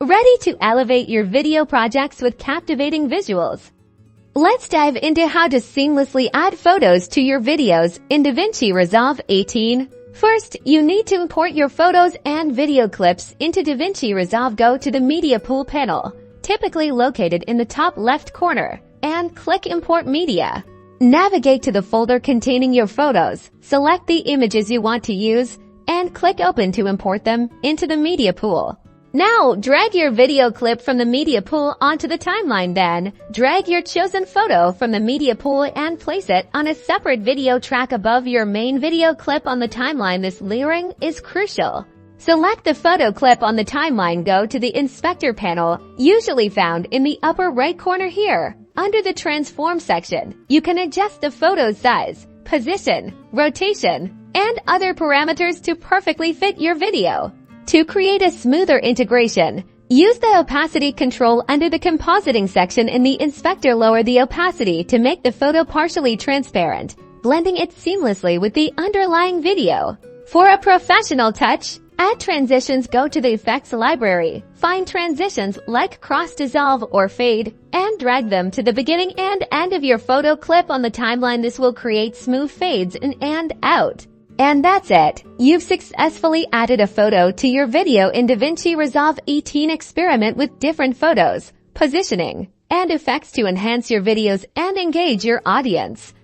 ready to elevate your video projects with captivating visuals. Let's dive into how to seamlessly add photos to your videos in DaVinci Resolve 18. First, you need to import your photos and video clips into DaVinci Resolve. Go to the Media Pool panel, typically located in the top left corner, and click Import Media. Navigate to the folder containing your photos, select the images you want to use, and click Open to import them into the Media Pool. Now, drag your video clip from the media pool onto the timeline. Then, drag your chosen photo from the media pool and place it on a separate video track above your main video clip on the timeline. This layering is crucial. Select the photo clip on the timeline. Go to the Inspector panel, usually found in the upper right corner here. Under the Transform section, you can adjust the photo's size, position, rotation, and other parameters to perfectly fit your video. To create a smoother integration, use the Opacity Control under the Compositing section in the Inspector. Lower the opacity to make the photo partially transparent, blending it seamlessly with the underlying video. For a professional touch, add transitions. Go to the Effects library, find transitions like Cross, Dissolve, or Fade, and drag them to the beginning and end of your photo clip on the timeline. This will create smooth fades in and out. And that's it. You've successfully added a photo to your video in DaVinci Resolve 18. Experiment with different photos, positioning, and effects to enhance your videos and engage your audience.